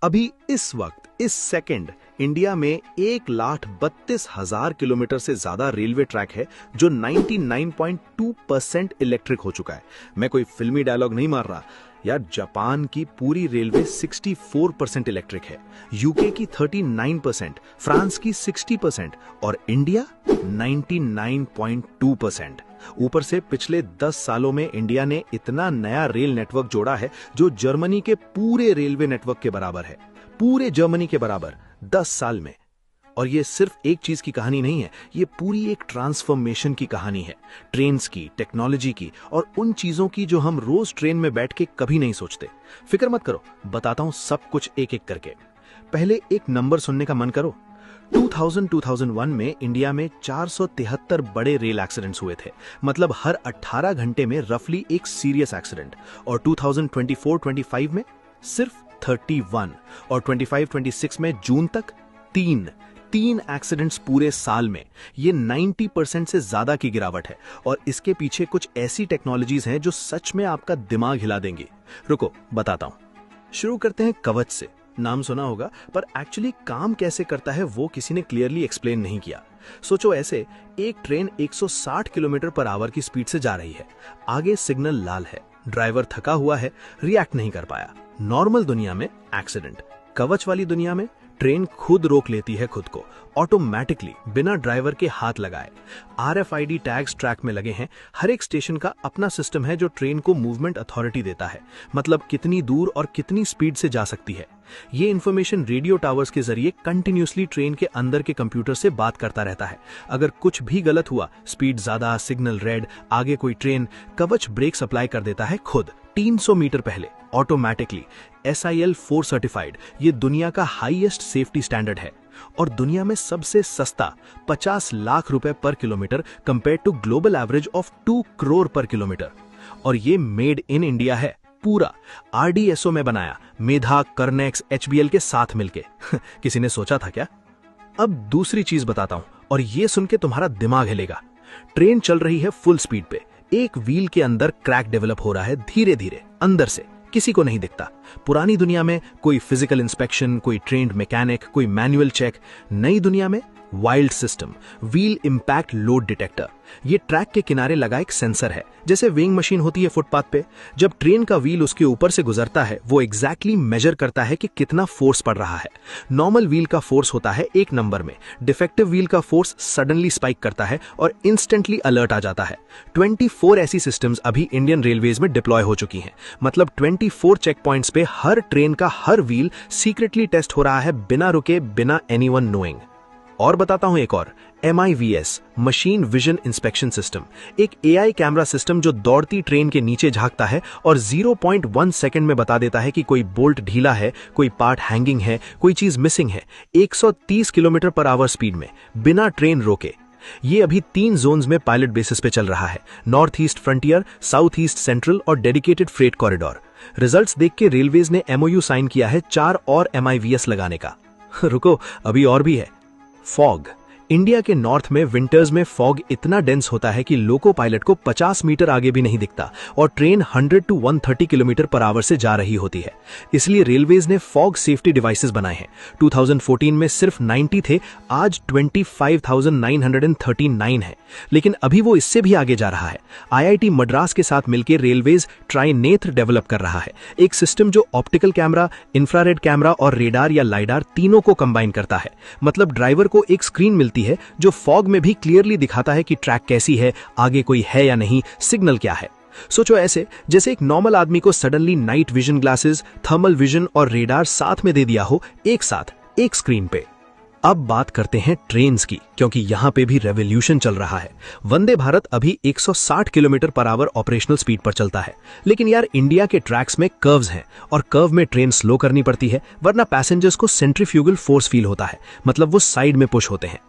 अभी इस वक्त इस सेकंड इंडिया में 1,32,000 किलोमीटर से ज्यादा रेलवे ट्रैक है जो 99.2% इलेक्ट्रिक हो चुका है। मैं कोई फिल्मी डायलॉग नहीं मार रहा यार। जापान की पूरी रेलवे 64% इलेक्ट्रिक है, यूके की 39%, फ्रांस की 60% और इंडिया 99.2%। ऊपर से पिछले 10 सालों में इंडिया ने इतना नया रेल नेटवर्क जोड़ा है जो जर्मनी के पूरे रेलवे नेटवर्क के बराबर है, पूरे जर्मनी के बराबर 10 साल में। और ये सिर्फ एक चीज की कहानी नहीं है, ये पूरी एक ट्रांसफॉर्मेशन की कहानी है, ट्रेन्स की, टेक्नोलॉजी की और उन चीजों की जो हम रोज ट्रेन में बैठ के कभी नहीं सोचते। फिक्र मत करो, बताता हूं सब कुछ एक एक करके। पहले एक नंबर सुनने का मन करो। 2001 में इंडिया में 473 बड़े रेल एक्सीडेंट्स हुए थे, मतलब हर 18 घंटे में रफली एक सीरियस एक्सीडेंट। और 2024-25 में सिर्फ 31 और 25-26 में जून तक तीन एक्सीडेंट्स पूरे साल में। ये 90% से ज्यादा की गिरावट है और इसके पीछे कुछ ऐसी टेक्नोलॉजीज हैं जो सच में आपका दिमाग हिला देंगी। रुको बताता हूं। शुरू करते हैं कवच से। नाम सुना होगा, पर एक्चुअली काम कैसे करता है वो किसी ने क्लियरली एक्सप्लेन नहीं किया। सोचो ऐसे, एक ट्रेन 160 किलोमीटर पर आवर की स्पीड से जा रही है, आगे सिग्नल लाल है, ड्राइवर थका हुआ है, रिएक्ट नहीं कर पाया। नॉर्मल दुनिया में एक्सीडेंट, कवच वाली दुनिया में ट्रेन खुद रोक लेती है खुद को ऑटोमेटिकली, बिना ड्राइवर के हाथ लगाए। RFID टैग्स ट्रैक में लगे हैं, हर एक स्टेशन का अपना सिस्टम है जो ट्रेन को मूवमेंट अथॉरिटी देता है, मतलब कितनी दूर और कितनी स्पीड से जा सकती है। ये इंफॉर्मेशन रेडियो टावर्स के जरिए कंटिन्यूसली ट्रेन के अंदर के कंप्यूटर से बात करता रहता है। अगर कुछ भी गलत हुआ, स्पीड ज्यादा, सिग्नल रेड, आगे कोई ट्रेन, कवच ब्रेक सप्लाई कर देता है खुद 300 मीटर पहले ऑटोमेटिकली। SIL 4 सर्टिफाइड, ये दुनिया का हाईएस्ट सेफ्टी स्टैंडर्ड है और दुनिया में सबसे सस्ता 50 लाख रुपए पर kilometre compare to global average of 2 crore पर किलोमीटर। और ये मेड इन इंडिया है पूरा, RDSO में बनाया, मेधा, कर्नेक्स, HBL के साथ मिलके। किसी ने सोचा था क्या? अब दूसरी चीज बताता हूं और ये सुन के तुम्हारा दिमाग हिलेगा। ट्रेन चल रही है फुल स्पीड पे, एक व्हील के अंदर क्रैक डेवलप हो रहा है धीरे धीरे अंदर से, किसी को नहीं दिखता। पुरानी दुनिया में कोई फिजिकल इंस्पेक्शन, कोई ट्रेन्ड मैकेनिक, कोई मैनुअल चेक। नई दुनिया में wild system, wheel impact load detector. ये ट्रैक के किनारे लगा एक सेंसर है, जैसे वेइंग मशीन होती है फुटपाथ पे। जब ट्रेन का व्हील उसके ऊपर से गुजरता है, वो एग्जैक्टली मेजर करता है कि कितना फोर्स पड़ रहा है। नॉर्मल व्हील का फोर्स होता है 1 नंबर में, डिफेक्टिव व्हील का फोर्स सडनली स्पाइक करता है और इंस्टेंटली अलर्ट आ जाता है। 24 ऐसी सिस्टम्स अभी इंडियन रेलवेज में डिप्लॉय हो चुकी हैं, मतलब 24 चेक पॉइंट्स पे हर ट्रेन का हर व्हील सीक्रेटली टेस्ट हो रहा है, बिना रुके, बिना एनीवन नोइंग। और बताता हूं एक और, MIVS machine vision inspection system, एक AI कैमरा सिस्टम जो दौड़ती ट्रेन के नीचे झांकता है और 0.1 सेकंड में बता देता है कि कोई बोल्ट ढीला है, कोई पार्ट हैंगिंग है, कोई चीज मिसिंग है। 130 किलोमीटर पर आवर स्पीड में, बिना ट्रेन रोके। ये अभी 3 जोन्स में पायलट बेसिस पे चल रहा है, north east frontier, south east central और डेडिकेटेड फ्रेट कॉरिडोर। रिजल्ट्स देख के रेलवेज ने MOU साइन किया है 4 और MIVS लगाने का। रुको, अभी और भी है। फॉग, इंडिया के नॉर्थ में विंटर्स में फॉग इतना डेंस होता है कि लोको पायलट को 50 मीटर आगे भी नहीं दिखता और train 100 to 130 kilometre per hour से जा रही होती है। इसलिए रेलवेज ने फॉग सेफ्टी डिवाइसेस बनाए हैं। 2014 में सिर्फ 90 थे, आज 25,939 है, लेकिन अभी वो इससे भी आगे जा रहा है। IIT मद्रास के साथ मिलकर रेलवेज ट्राइनेत्र डेवलप कर रहा है, एक सिस्टम जो ऑप्टिकल कैमरा, इंफ्रारेड कैमरा और रेडार या लाइडार तीनों को कंबाइन करता है। मतलब ड्राइवर को एक स्क्रीन मिलती है जो फॉग में भी क्लियरली दिखाता है कि ट्रैक कैसी है, आगे कोई है या नहीं, सिग्नल क्या है। सोचो ऐसे जैसे एक नॉर्मल आदमी को suddenly night vision glasses, thermal vision और रेडार साथ में दे दिया हो, एक साथ, एक स्क्रीन पे। अब बात करते हैं ट्रेन्स की, क्योंकि यहां पे भी रेवोल्यूशन चल रहा है। वंदे भारत अभी 160 kilometre per hour operational speed पर चलता है, लेकिन यार इंडिया के ट्रैक्स में कर्व्स हैं और कर्व में ट्रेन स्लो करनी पड़ती है, वरना पैसेंजर्स को सेंट्रीफ्यूगल फोर्स फील होता है, मतलब वो साइड में पुश होते हैं।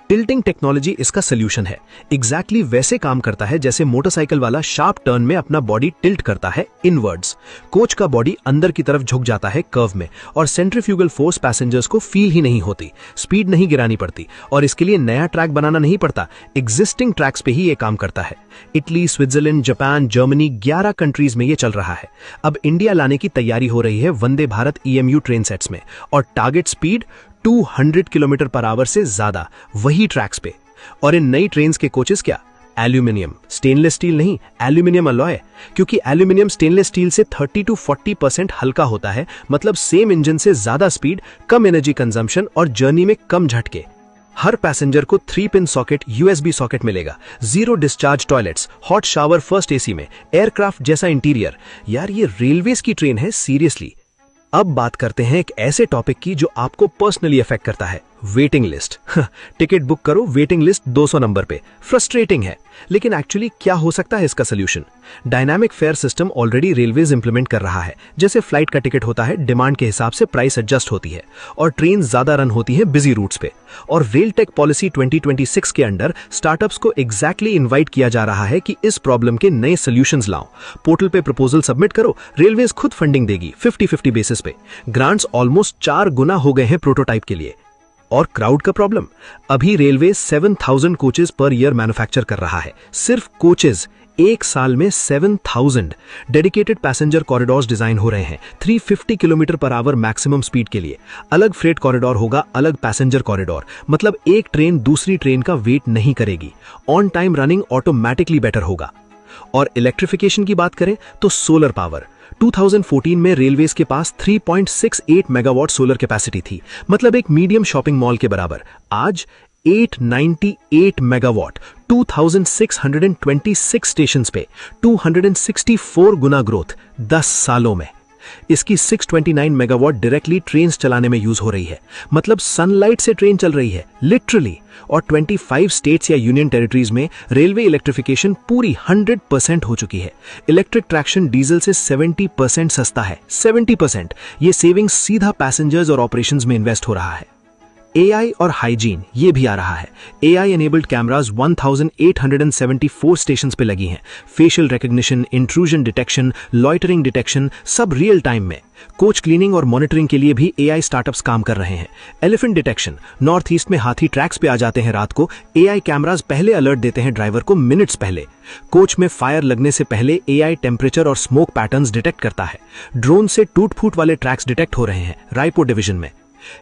टिल्टिंग टेक्नोलॉजी इसका सोल्यूशन है। एग्जैक्टली वैसे काम करता है जैसे मोटरसाइकिल वाला शार्प टर्न में अपना बॉडी टिल्ट करता है इनवर्ड्स। कोच का बॉडी अंदर की तरफ झुक जाता है कर्व में और सेंट्रीफ्यूगल फोर्स पैसेंजर्स को फील ही नहीं होती, स्पीड नहीं गिरानी पड़ती और इसके लिए नया ट्रैक बनाना नहीं पड़ता, एग्जिस्टिंग ट्रैक्स पे ही ये काम करता है। Italy, Switzerland, Japan, Germany 11 countries में ये चल रहा है। अब इंडिया लाने की तैयारी हो रही है Vande Bharat EMU train sets में और target speed 200 kilometre per hour से ज्यादा वही ट्रैक्स पे। और इन नई ट्रेन्स के कोचेस क्या? एल्यूमिनियम, स्टेनलेस स्टील नहीं, एल्यूमिनियम अलॉय, क्योंकि एल्यूमिनियम स्टेनलेस स्टील से 30 to 40% हल्का होता है, मतलब सेम इंजन से ज्यादा स्पीड, कम एनर्जी कंजम्पशन और जर्नी में कम झटके। हर पैसेंजर को 3-पिन सॉकेट USB सॉकेट मिलेगा, 0 discharge toilets, hot shower first AC में, एयरक्राफ्ट जैसा इंटीरियर। यार ये रेलवेज की ट्रेन है सीरियसली। अब बात करते हैं एक ऐसे टॉपिक की जो आपको पर्सनली अफेक्ट करता है, वेटिंग लिस्ट। टिकट बुक करो, वेटिंग लिस्ट 200 नंबर पे। फ्रस्ट्रेटिंग है, लेकिन एक्चुअली क्या हो सकता है इसका solution? Dynamic fair system already railways implement कर रहा है। जैसे फ्लाइट का टिकट होता है, डिमांड के हिसाब से प्राइस एडजस्ट होती है और ट्रेन ज्यादा रन होती है बिजी रूट्स पे। और रेल टेक पॉलिसी 2026 के अंडर स्टार्टअप्स को एग्जैक्टली इन्वाइट किया जा रहा है कि इस प्रॉब्लम के नए सोल्यूशंस लाओ। पोर्टल पे प्रपोजल सबमिट करो, रेलवेज खुद फंडिंग देगी 50-50 बेसिस पे। ग्रांट्स ऑलमोस्ट 4 गुना हो गए हैं प्रोटोटाइप के लिए। और क्राउड का प्रॉब्लम, अभी railway 7000 coaches per year manufacture कर रहा है। सिर्फ कोचेस, एक साल में 7000। डेडिकेटेड पैसेंजर कॉरिडोर्स डिजाइन हो रहे हैं 350 kilometre per hour maximum speed के लिए। अलग फ्रेट कॉरिडोर होगा, अलग पैसेंजर कॉरिडोर, मतलब एक ट्रेन दूसरी ट्रेन का वेट नहीं करेगी। On time running automatically better होगा। और इलेक्ट्रिफिकेशन की बात करें तो सोलर पावर, 2014 में रेलवेज के पास 3.68 मेगावाट सोलर कैपेसिटी थी, मतलब एक मीडियम शॉपिंग मॉल के बराबर। आज 898 मेगावाट, 2626 स्टेशंस पे, 264 गुना ग्रोथ 10 सालों में। इसकी 629 मेगावाट डायरेक्टली ट्रेन चलाने में यूज हो रही है, मतलब सनलाइट से ट्रेन चल रही है लिटरली। और 25 स्टेट्स या यूनियन टेरिटरीज में रेलवे इलेक्ट्रिफिकेशन पूरी 100% हो चुकी है। इलेक्ट्रिक ट्रैक्शन डीजल से 70% सस्ता है, 70%। ये सेविंग सीधा पैसेंजर्स और ऑपरेशंस में इन्वेस्ट हो रहा है। AI और हाइजीन ये भी आ रहा है। AI एनेबल्ड कैमरास 1874 स्टेशंस पे लगी हैं। Facial recognition, intrusion detection, loitering detection, सब रियल टाइम में। कोच क्लीनिंग और मॉनिटरिंग के लिए भी AI स्टार्टअप्स काम कर रहे हैं। एलिफेंट डिटेक्शन, नॉर्थ ईस्ट में हाथी ट्रैक्स पे आ जाते हैं रात को, AI कैमरास पहले अलर्ट देते हैं ड्राइवर को मिनट्स पहले। कोच में फायर लगने से पहले AI टेम्परेचर और स्मोक पैटर्न्स डिटेक्ट करता है। ड्रोन से टूट फूट वाले ट्रैक्स डिटेक्ट हो रहे हैं रायपुर डिवीजन में।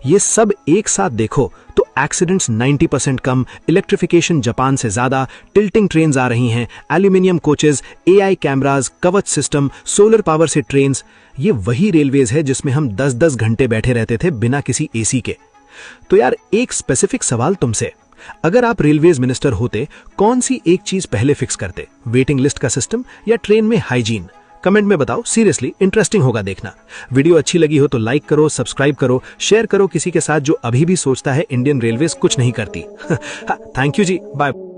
ये सब एक साथ देखो तो एक्सीडेंट्स 90% कम, इलेक्ट्रिफिकेशन जापान से ज्यादा, टिल्टिंग ट्रेन्स आ रही हैं, एल्यूमिनियम कोचेस, AI कैमरास, कवच सिस्टम, सोलर पावर से ट्रेन्स। ये वही रेलवेज है जिसमें हम 10-10 घंटे बैठे रहते थे बिना किसी AC के। तो यार एक स्पेसिफिक सवाल तुमसे, अगर आप रेलवेज मिनिस्टर होते, कौन सी एक चीज पहले फिक्स करते? वेटिंग लिस्ट का सिस्टम या ट्रेन में हाइजीन? कमेंट में बताओ, सीरियसली इंटरेस्टिंग होगा देखना। वीडियो अच्छी लगी हो तो लाइक करो, सब्सक्राइब करो, शेयर करो किसी के साथ जो अभी भी सोचता है इंडियन रेलवेज कुछ नहीं करती। Thank you ji, bye.